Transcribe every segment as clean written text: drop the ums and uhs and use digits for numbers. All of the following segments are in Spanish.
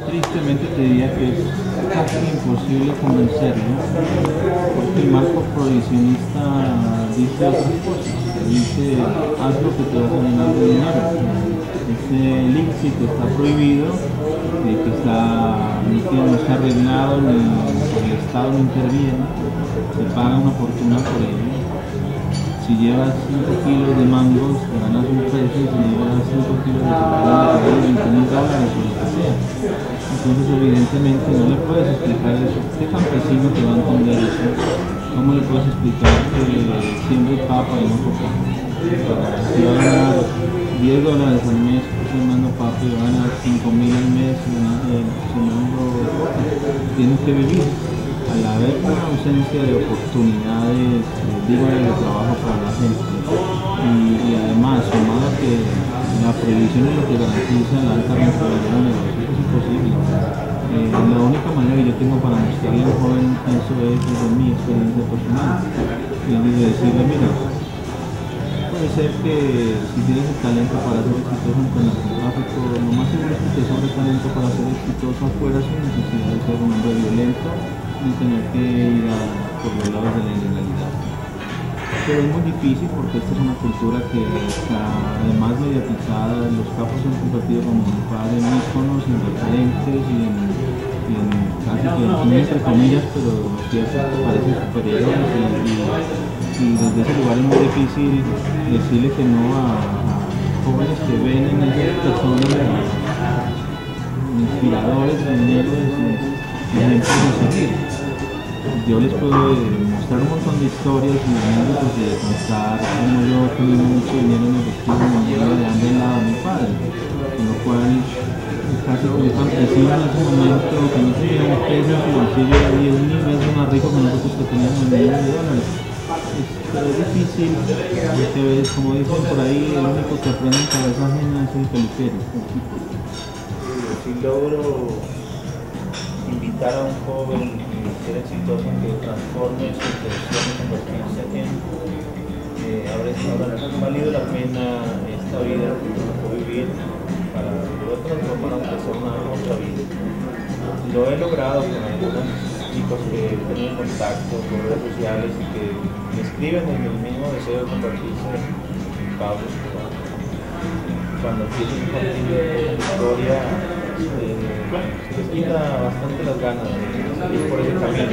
Tristemente te diría que es casi imposible convencerlo, porque el marco prohibicionista dice otras cosas. Dice, haz lo que te vas a ganar de dinero. Ese lícito está prohibido, que no está arreglado, ni el Estado no interviene, se paga una fortuna por ello. Si llevas 5 kilos de mangos, te ganas un precio, si llevas 5 kilos de chocolate, te ganas $20,000 o lo que sea. Entonces, evidentemente, no le puedes explicar eso. ¿Qué campesino te va a entender eso? ¿Cómo le puedes explicar que siempre papa y no coca? Si va a ganar $10 al mes sembrando papa y va a ganar 5,000 al mes sembrando coca, tienes que vivir. Al haber una ausencia de oportunidades, de trabajo para la gente, y además, sumado a que la prohibición es lo que garantiza la alta rentabilidad del negocio, es imposible. La única manera que yo tengo para mostrarle a un joven eso es desde mi experiencia personal, y decirle, mira, puede ser que si tienes el talento para ser exitoso en el narcotráfico, lo más seguro es que te sobre talento para ser exitoso afuera sin necesidad de ser un hombre violento ni tener que ir por los lados de la ilegalidad. Pero es muy difícil porque esta es una cultura que está además mediatizada. Los capos se han convertido, como mi padre, en íconos, en referentes y en casi que entre comillas, pero lo cierto es que parecen superiores, y desde ese lugar es muy difícil decirle que no a jóvenes que ven en esas personas inspiradores, héroes y ejemplos a seguir. Yo les puedo mostrar un montón de historias y anécdotas de contar cómo yo tuve mucho dinero en efectivo y me de hambre al lado de mi padre, con lo cual casi como un campesino en ese momento que no tenía un peso en su bolsillo era 10,000 veces más rico que nosotros que teníamos millones de dólares. Pero es difícil, porque como dicen por ahí, el único que aprende en cabeza ajena es el peluquero. Si logro invitar a un joven ser exitoso en que transforme su intención y convertirse en ahora ha valido la pena esta vida que me tocó vivir para poder transformar aunque sea una otra vida. Lo he logrado con algunos chicos que he tenido contacto con redes sociales y que me escriben en el mismo deseo de convertirse en Pablo. Cuando empiezo a compartir la historia, se les quita bastante las ganas de seguir por ese camino.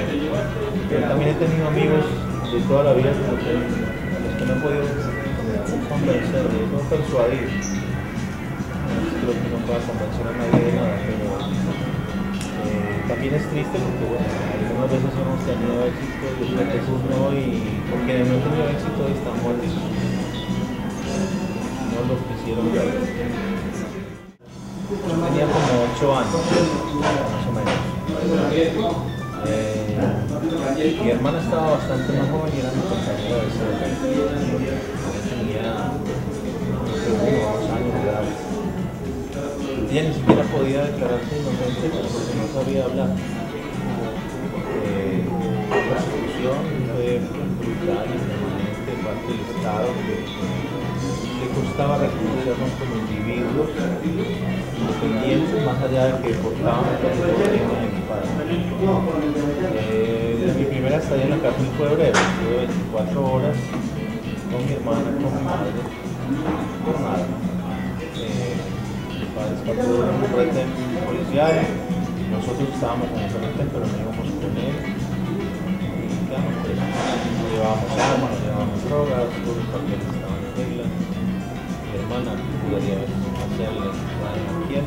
Pero también he tenido amigos de toda la vida a los que no he podido convencer, no persuadir. Creo que no pueda convencer a nadie de nada, pero también es triste porque bueno, algunas veces hemos tenido éxito y otras veces no, y porque no he tenido éxito están muertos. No los quisieron ver. Yo tenía como 8 años, más o menos. Mi hermana estaba bastante más joven y era mi compañera de celda. Tenía 1 o 2 años de edad. Ella ni siquiera podía declararse inocente porque no sabía hablar. La persecución fue brutal y permanente de parte del Estado, que le costaba reconocernos como individuos independientes, más allá de que portábamos la situación de mi padre. Mi primera estadía en la cárcel fue breve, estuve 24 horas con mi hermana, con mi madre, por nada. Mi padre escapó de un retén policial, nosotros estábamos en ese retén, pero no íbamos con él. Y quedamos presos. No llevábamos armas, no llevábamos drogas, todos los papeles estaban en regla. Mi hermana podría hacerle daño a quien.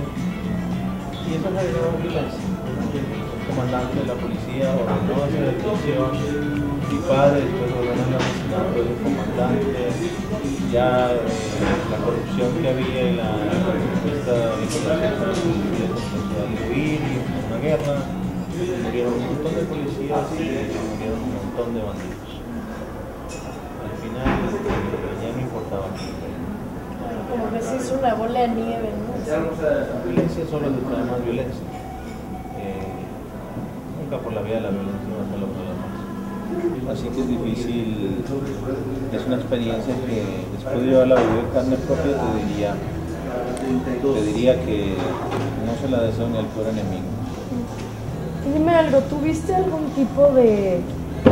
Y eso generó violencia. El comandante de la policía ordenó hacer detención. Mi padre después ordenó el asesinato del comandante. Ya la corrupción que había y la supuesta vinculación empezó a diluir y una guerra. Murieron un montón de policías y murieron un montón de bandidos. Al final ya no importaba quién. Como que se hizo una bola de nieve, ¿no? La violencia solo te trae más violencia. Nunca por la vía de la violencia no se logra la paz. Así que es difícil, es una experiencia que después de haberla vivido en carne propia te diría, te diría que no se la deseo ni al peor enemigo. Dime algo, ¿tuviste algún tipo de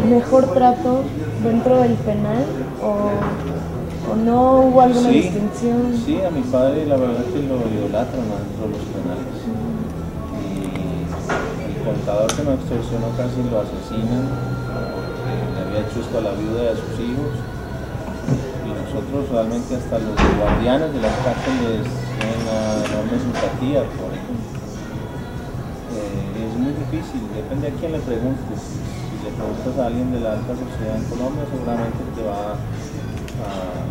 mejor trato dentro del penal o no hubo alguna distinción? Sí, a mi padre la verdad es que lo idolatran dentro de los penales. Y el contador que me extorsionó casi lo asesinan, le había hecho esto a la viuda de sus hijos. Y nosotros realmente hasta los guardianes de las cárceles tienen una enorme simpatía por ellos. Es muy difícil, depende a quién le preguntes. Si le preguntas a alguien de la alta sociedad en Colombia, seguramente te va a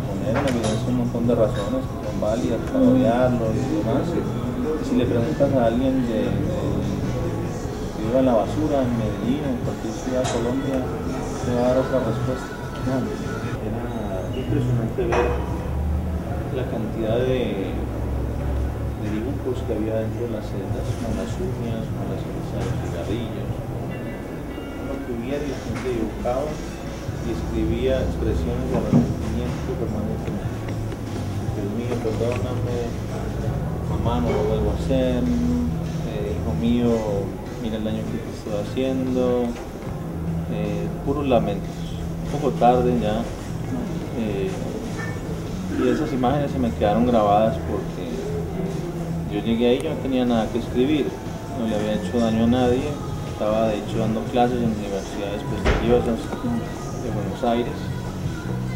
poner en evidencia un montón de razones que son válidas para odiarlo y demás. Y si le preguntas a alguien que viva en la basura, en Medellín, en cualquier ciudad de Colombia, te va a dar otra respuesta. Era impresionante ver la cantidad de dibujos que había dentro de las celdas, con las uñas, con las ceniza de los cigarrillos. Uno que hubiera y la gente dibujaba y escribía expresiones de arrepentimiento permanentemente. Dios mío, perdóname, mamá, no lo vuelvo a hacer, hijo mío, mira el daño que te estoy haciendo, puros lamentos. Un poco tarde ya, y esas imágenes se me quedaron grabadas porque yo llegué ahí, yo no tenía nada que escribir, no le había hecho daño a nadie, estaba de hecho dando clases en universidades prestigiosas de Buenos Aires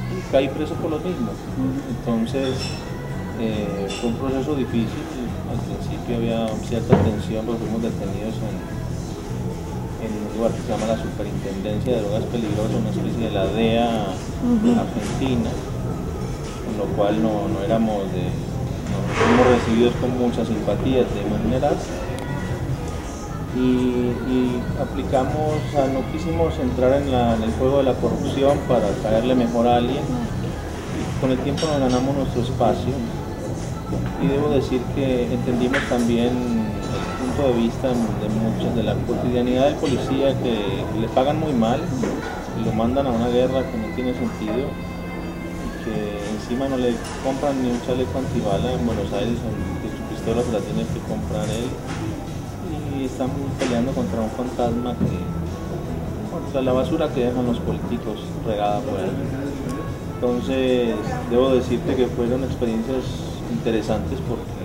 y caí preso por lo mismo. Entonces fue un proceso difícil, al principio había cierta tensión porque fuimos detenidos en un lugar que se llama la Superintendencia de Drogas Peligrosas, una especie de la DEA argentina, con lo cual no fuimos recibidos con mucha simpatía, te imaginarás, y aplicamos, o sea, no quisimos entrar en el juego de la corrupción para caerle mejor a alguien, y con el tiempo nos ganamos nuestro espacio, y debo decir que entendimos también el punto de vista de la cotidianidad del policía, que le pagan muy mal y lo mandan a una guerra que no tiene sentido, que encima no le compran ni un chaleco antibala en Buenos Aires, que su pistola se la tiene que comprar él, y están peleando contra un fantasma, contra la basura que dejan los políticos regada por ahí. Entonces debo decirte que fueron experiencias interesantes porque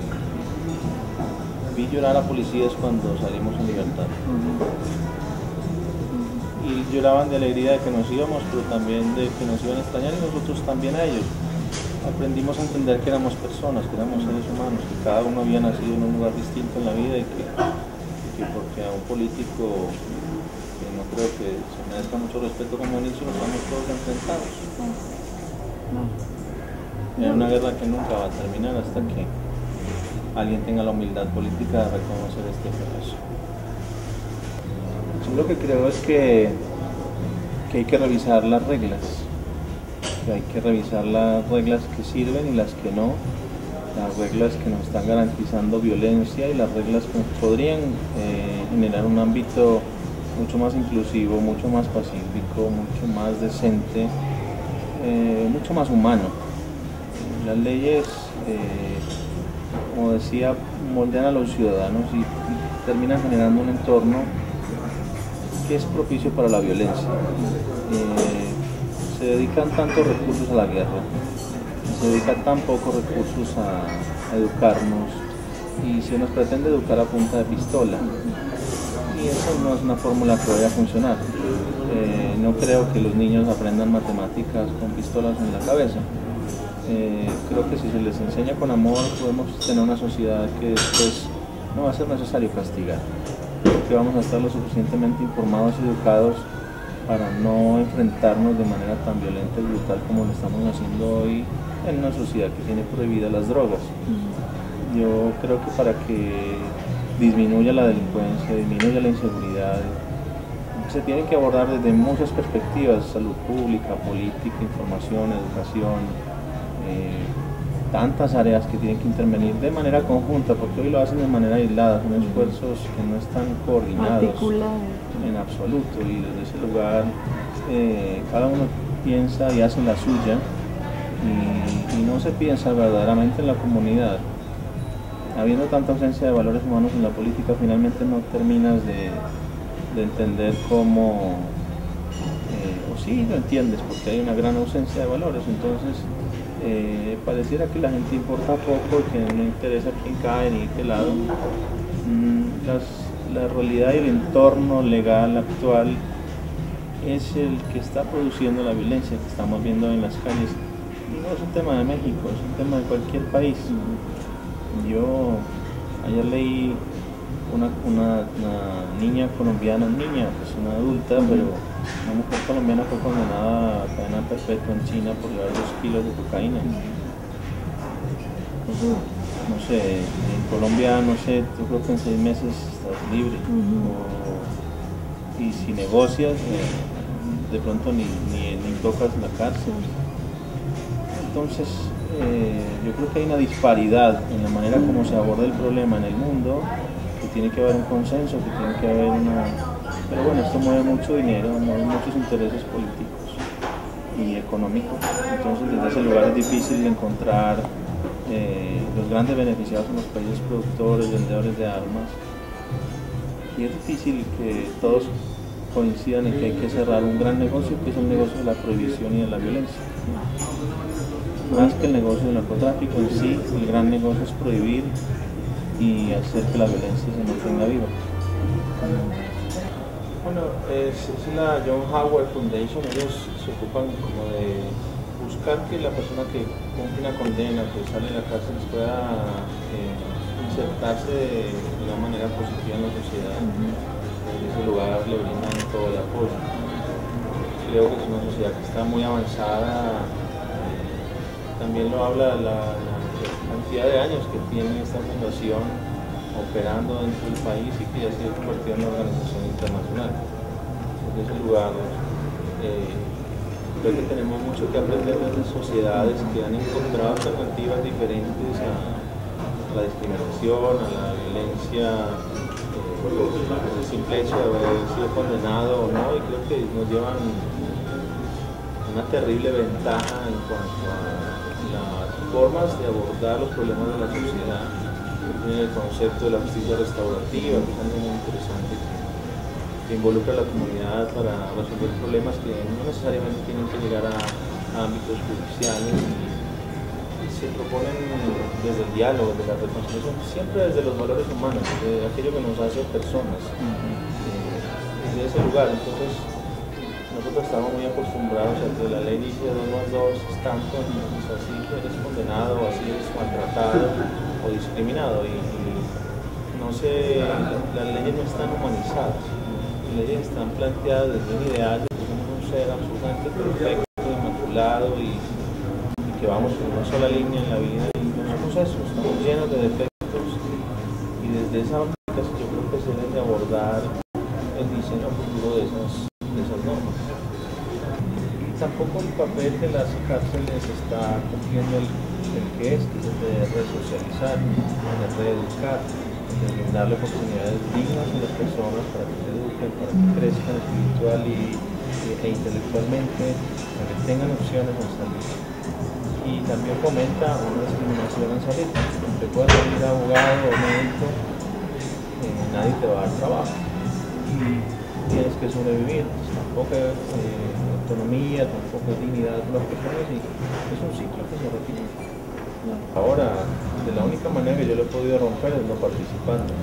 vi llorar a policías cuando salimos en libertad. Y lloraban de alegría de que nos íbamos, pero también de que nos iban a extrañar, y nosotros también a ellos. Aprendimos a entender que éramos personas, que éramos seres humanos, que cada uno había nacido en un lugar distinto en la vida, y que porque a un político que no creo que se merezca mucho respeto como inicio, nos vamos todos enfrentados. Es una guerra que nunca va a terminar hasta que alguien tenga la humildad política de reconocer este fracaso. Yo lo que creo es que hay que revisar las reglas, que hay que revisar las reglas que sirven y las que no, las reglas que nos están garantizando violencia y las reglas que nos podrían generar un ámbito mucho más inclusivo, mucho más pacífico, mucho más decente, mucho más humano. Las leyes, como decía, moldean a los ciudadanos y terminan generando un entorno que es propicio para la violencia. Se dedican tantos recursos a la guerra, se dedican tan pocos recursos a educarnos, y se nos pretende educar a punta de pistola, y eso no es una fórmula que vaya a funcionar. No creo que los niños aprendan matemáticas con pistolas en la cabeza. Creo que si se les enseña con amor, podemos tener una sociedad que después no va a ser necesario castigar, que vamos a estar lo suficientemente informados y educados para no enfrentarnos de manera tan violenta y brutal como lo estamos haciendo hoy en una sociedad que tiene prohibidas las drogas. Yo creo que para que disminuya la delincuencia, disminuya la inseguridad, se tiene que abordar desde muchas perspectivas: salud pública, política, información, educación, tantas áreas que tienen que intervenir de manera conjunta, porque hoy lo hacen de manera aislada, son esfuerzos que no están coordinados en absoluto, y desde ese lugar cada uno piensa y hace la suya, y no se piensa verdaderamente en la comunidad. habiendo tanta ausencia de valores humanos en la política, finalmente no terminas de entender cómo, o sí lo entiendes, porque hay una gran ausencia de valores. Entonces pareciera que la gente importa poco, que no interesa quién cae ni qué lado. La realidad y el entorno legal actual es el que está produciendo la violencia que estamos viendo en las calles. Y no es un tema de México, es un tema de cualquier país. Yo ayer leí una niña colombiana, pues una adulta, pero una mujer colombiana fue condenada a cadena perpetua en China por llevar 2 kilos de cocaína. No sé, en Colombia, no sé, yo creo que en 6 meses estás libre. Y si negocias, de pronto ni tocas la cárcel. Entonces, yo creo que hay una disparidad en la manera como se aborda el problema en el mundo, que tiene que haber un consenso, que tiene que haber una... Pero bueno, esto mueve mucho dinero, mueve muchos intereses políticos y económicos. Entonces, desde ese lugar es difícil encontrar los grandes beneficiados son los países productores, vendedores de armas. Y es difícil que todos coincidan en que hay que cerrar un gran negocio, que es el negocio de la prohibición y de la violencia. Más que el negocio del narcotráfico en sí, el gran negocio es prohibir y hacer que la violencia se mantenga viva. Bueno, es la John Howard Foundation. Ellos se ocupan como de buscar que la persona que cumple una condena, que sale de la cárcel, pueda insertarse de una manera positiva en la sociedad. En ese lugar le brindan todo el apoyo. Creo que es una sociedad que está muy avanzada. También lo habla la cantidad de años que tiene esta fundación operando dentro del país y que ya se ha convertido en una organización internacional. Desde ese lugar creo que tenemos mucho que aprender de las sociedades que han encontrado alternativas diferentes a la discriminación, a la violencia, por el simple hecho de haber sido condenado o no, y creo que nos llevan una terrible ventaja en cuanto a las formas de abordar los problemas de la sociedad. Tiene el concepto de la justicia restaurativa, que es algo muy interesante, que involucra a la comunidad para resolver problemas que no necesariamente tienen que llegar a ámbitos judiciales, y se proponen desde el diálogo, desde la reconciliación, siempre desde los valores humanos, desde aquello que nos hace personas, desde ese lugar. Entonces, nosotros estamos muy acostumbrados a que la ley dice 2 más 2 es tanto, entonces así eres condenado, así eres maltratado o discriminado, y no sé, las leyes no están humanizadas, las leyes están planteadas desde un ideal de que somos un ser absolutamente perfecto, inmaculado y que vamos en una sola línea en la vida, y no somos eso, estamos llenos de defectos, y desde esa óptica yo creo que se debe abordar el diseño futuro de esas normas. Tampoco el papel de las cárceles está cumpliendo el que es el de resocializar, el de reeducar, el de darle oportunidades dignas a las personas para que se eduquen, para que crezcan espiritual e intelectualmente, para que tengan opciones en salir. Y también fomenta una discriminación en salir. Te puedes salir abogado o médico, nadie te va a dar trabajo. Tienes que sobrevivir, tampoco hay autonomía, tampoco hay dignidad para las personas, y es un ciclo que se repite. Ahora, de la única manera que yo lo he podido romper es no participando,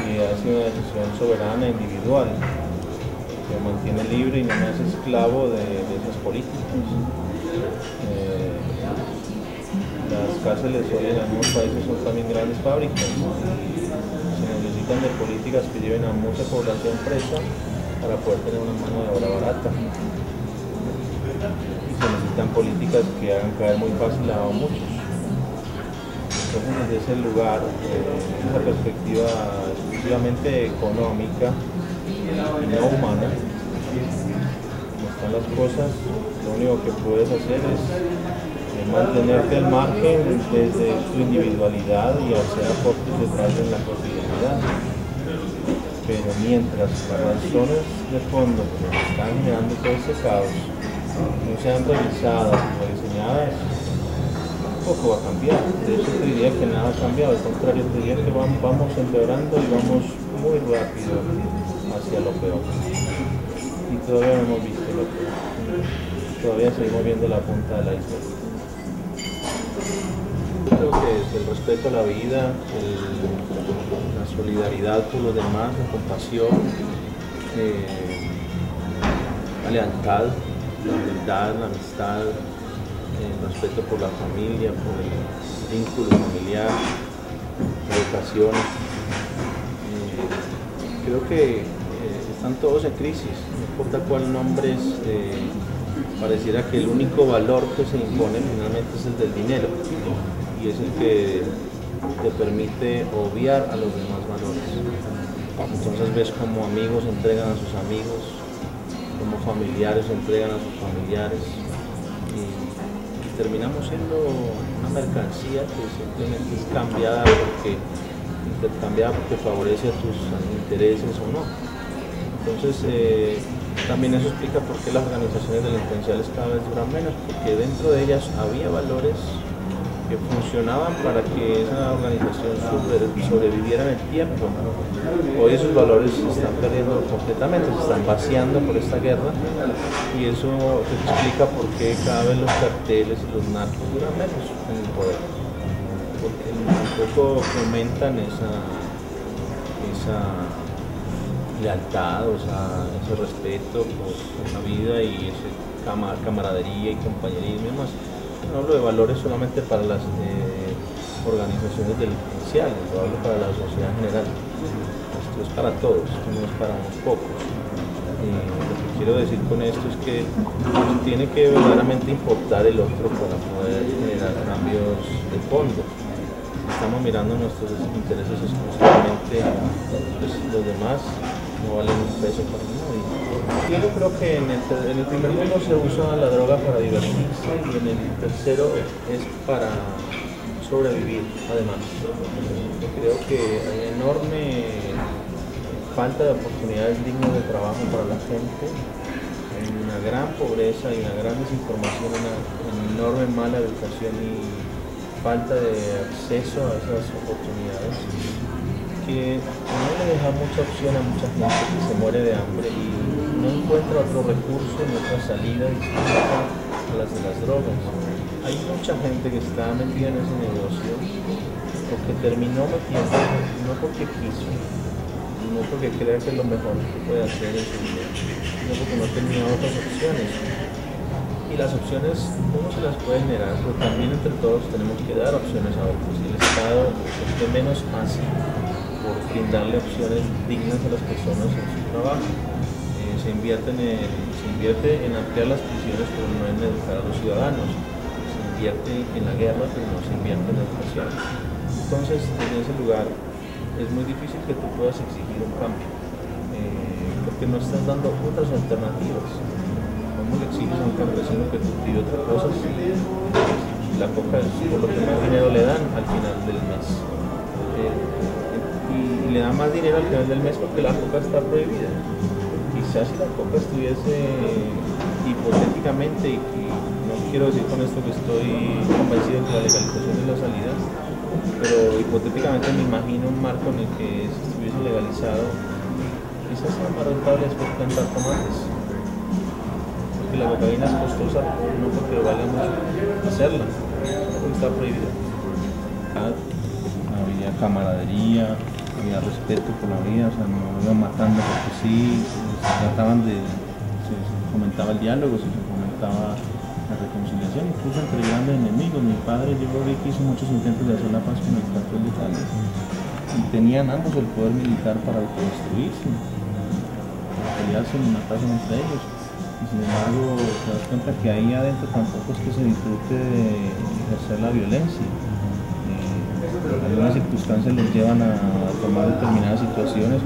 y ha sido una decisión soberana, individual, que me mantiene libre y no me hace esclavo de esas políticas. Las cárceles hoy en algunos países son también grandes fábricas. Se necesitan de políticas que lleven a mucha población presa para poder tener una mano de obra barata. Y se necesitan políticas que hagan caer muy fácil a muchos. Entonces, desde ese lugar, esa perspectiva exclusivamente económica y no humana, como están las cosas, lo único que puedes hacer es mantenerte al margen desde tu individualidad y hacer aportes detrás de la cotidianidad. Pero mientras las razones de fondo que están generando todo ese caos no sean revisadas y rediseñadas, tampoco va a cambiar. De hecho, te diría que nada ha cambiado, al contrario, te diría que vamos empeorando y vamos muy rápido hacia lo peor. Y todavía no hemos visto lo peor. Todavía seguimos viendo la punta del iceberg. Yo creo que es el respeto a la vida, la solidaridad por los demás, la compasión, la lealtad, la humildad, la amistad, el respeto por la familia, por el vínculo familiar, la educación. Creo que están todos en crisis, no importa cuál nombres, pareciera que el único valor que se impone finalmente es el del dinero y es el que te permite obviar a los demás valores. Entonces ves como amigos entregan a sus amigos, como familiares entregan a sus familiares y terminamos siendo una mercancía que simplemente es cambiada porque favorece a tus intereses o no. Entonces también eso explica por qué las organizaciones delincuenciales cada vez duran menos, porque dentro de ellas había valores que funcionaban para que esa organización sobreviviera en el tiempo. Hoy esos valores se están perdiendo completamente, se están vaciando por esta guerra y eso explica por qué cada vez los carteles y los narcos duran menos en el poder, porque tampoco fomentan esa lealtad, o sea, ese respeto por la vida y ese camaradería y compañerismo y demás. No hablo de valores solamente para las organizaciones delincuenciales, lo hablo para la sociedad en general. Esto es para todos, esto no es para unos pocos. Lo que quiero decir con esto es que nos tiene que verdaderamente importar el otro para poder generar cambios de fondo. Estamos mirando nuestros intereses exclusivamente, pues los demás no valen un peso para nadie. Yo creo que en el primer mundo se usa la droga para divertirse y en el tercero es para sobrevivir, además. Yo creo que hay enorme falta de oportunidades dignas de trabajo para la gente, hay una gran pobreza y una gran desinformación, una enorme mala educación y falta de acceso a esas oportunidades que no le deja mucha opción a mucha gente que se muere de hambre y no encuentra otro recurso ni otra salida distinta a las de las drogas. Hay mucha gente que está metida en ese negocio porque terminó metiendo, no porque quiso, no porque crea que es lo mejor que puede hacer en su vida, sino porque no tenía otras opciones. Y las opciones uno se las puede generar, pero también entre todos tenemos que dar opciones a otros. Y el Estado es que menos hace por brindarle opciones dignas a las personas en su trabajo. Se invierte en ampliar las prisiones, pero no en educar a los ciudadanos. Se invierte en la guerra, pero no se invierte en educación. Entonces, en ese lugar es muy difícil que tú puedas exigir un cambio, porque no estás dando otras alternativas. ¿Cómo le exiges a un campesino que cultive otra cosa si la coca es por lo que más dinero le dan al final del mes? Y le dan más dinero al final del mes porque la coca está prohibida. Quizás si la coca estuviese hipotéticamente, y no quiero decir con esto que estoy convencido de que la legalización es la salida, pero hipotéticamente me imagino un marco en el que si estuviese legalizado, quizás sea más rentable después plantar tomates. Porque la cocaína es costosa, no porque vale mucho hacerla, porque está prohibida. Había camaradería, había respeto por la vida, o sea, no iban matando porque sí, se fomentaba el diálogo, se fomentaba la reconciliación, incluso entre grandes enemigos. Mi padre, yo creo que hizo muchos intentos de hacer la paz con el cartel de Cali y tenían ambos el poder militar para autodestruirse, para pelearse y matarse entre ellos. Y sin embargo, te das cuenta que ahí adentro tampoco es que se disfrute de ejercer la violencia. Algunas circunstancias los llevan a tomar determinadas situaciones,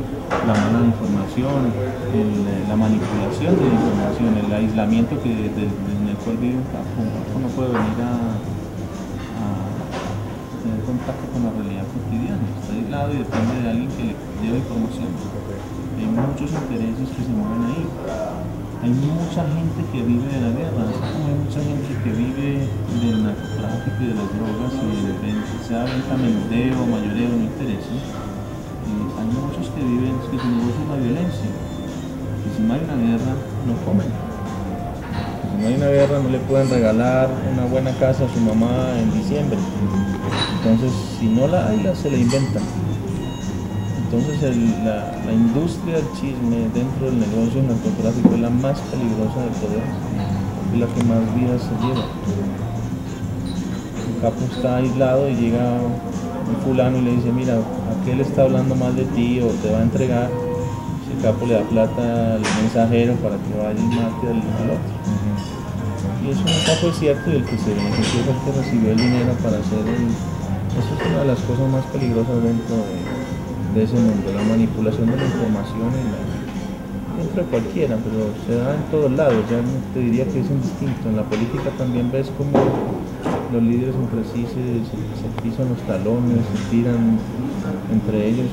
la mala información, la manipulación de la información, el aislamiento en el cual vive un campo. Un campo no puede venir a tener contacto con la realidad cotidiana, está aislado y depende de alguien que le lleve información. Hay muchos intereses que se mueven ahí. hay mucha gente que vive de la guerra, así como hay mucha gente que vive del narcotráfico y de las drogas y sea venta, menudeo, mayoreo, no interesa. Hay muchos que viven, que su negocio es la violencia. Y si no hay una guerra, no comen. Si no hay una guerra, no le pueden regalar una buena casa a su mamá en diciembre. Entonces, si no la hay, se la inventan. Entonces la industria del chisme dentro del negocio del narcotráfico es la más peligrosa de todas, es la que más vidas se lleva. El capo está aislado y llega un fulano y le dice, mira, aquel está hablando mal de ti o te va a entregar. Si el capo le da plata al mensajero para que vaya y mate al otro. Y eso nunca fue cierto, y el que se benefició fue el que recibió el dinero para hacer Eso es una de las cosas más peligrosas dentro de ese mundo, la manipulación de la información dentro de cualquiera, pero se da en todos lados. Ya no te diría que es indistinto. En la política también ves como los líderes entre sí se pisan los talones, se tiran entre ellos.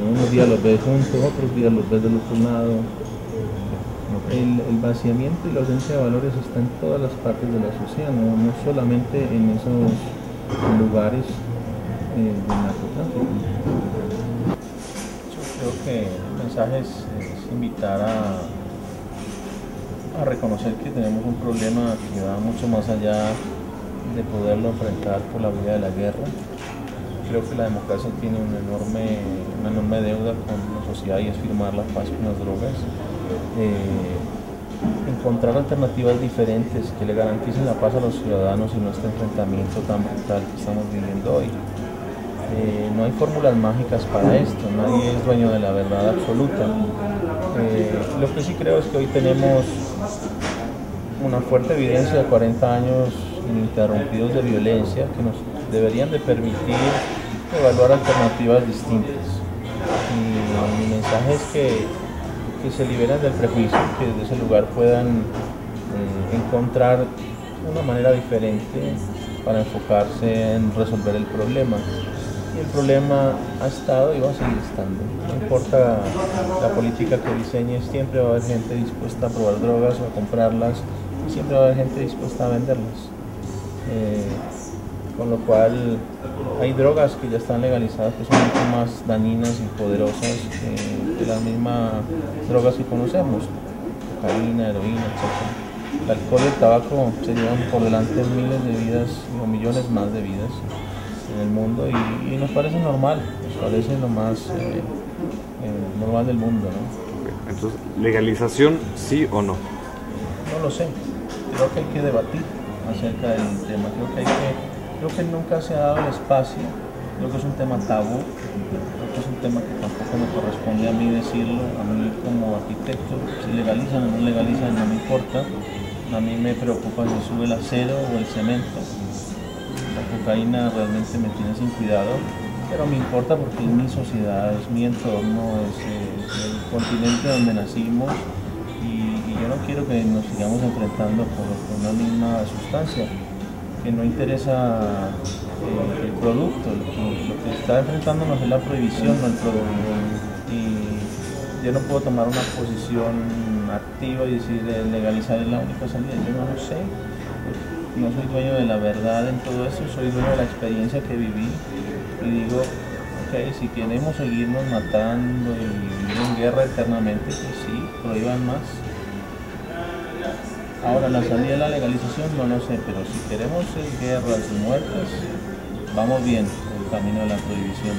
Unos días los ves juntos, otros días los ves del otro lado. El vaciamiento y la ausencia de valores está en todas las partes de la sociedad, no solamente en esos lugares del narcotráfico. Creo que el mensaje es invitar a reconocer que tenemos un problema que va mucho más allá de poderlo enfrentar por la vía de la guerra. Creo que la democracia tiene una enorme deuda con la sociedad, y es firmar la paz con las drogas. Encontrar alternativas diferentes que le garanticen la paz a los ciudadanos y no este enfrentamiento tan brutal que estamos viviendo hoy. No hay fórmulas mágicas para esto, nadie es dueño de la verdad absoluta. Lo que sí creo es que hoy tenemos una fuerte evidencia de 40 años ininterrumpidos de violencia que nos deberían de permitir evaluar alternativas distintas. Y mi mensaje es que se liberen del prejuicio, que desde ese lugar puedan encontrar una manera diferente para enfocarse en resolver el problema. Y el problema ha estado y va a seguir estando. No importa la política que diseñes, siempre va a haber gente dispuesta a probar drogas o a comprarlas, y siempre va a haber gente dispuesta a venderlas. Con lo cual hay drogas que ya están legalizadas que son mucho más dañinas y poderosas que las mismas drogas que conocemos, cocaína, heroína, etc. El alcohol y el tabaco se llevan por delante miles de vidas o millones más de vidas en el mundo, y nos parece normal, nos parece lo más normal del mundo, ¿no? Entonces, ¿legalización sí o no? No lo sé, creo que hay que debatir acerca del tema, creo que nunca se ha dado el espacio, creo que es un tema tabú, creo que es un tema que tampoco me corresponde a mí decirlo, a mí como arquitecto. Si legalizan o no legalizan no me importa, a mí me preocupa si sube el acero o el cemento. La cocaína realmente me tiene sin cuidado, pero me importa porque es mi sociedad, es mi entorno, es el continente donde nacimos, y yo no quiero que nos sigamos enfrentando por una misma sustancia, que no interesa el producto, lo que está enfrentándonos es la prohibición, no el producto. Y yo no puedo tomar una posición activa y decir legalizar es la única salida, yo no lo sé. No soy dueño de la verdad en todo eso, soy dueño de la experiencia que viví, y digo, ok, si queremos seguirnos matando y vivir en guerra eternamente, pues sí, prohíban más. Ahora, la salida de la legalización no lo sé, pero si queremos guerras y muertes, vamos bien por el camino de la prohibición.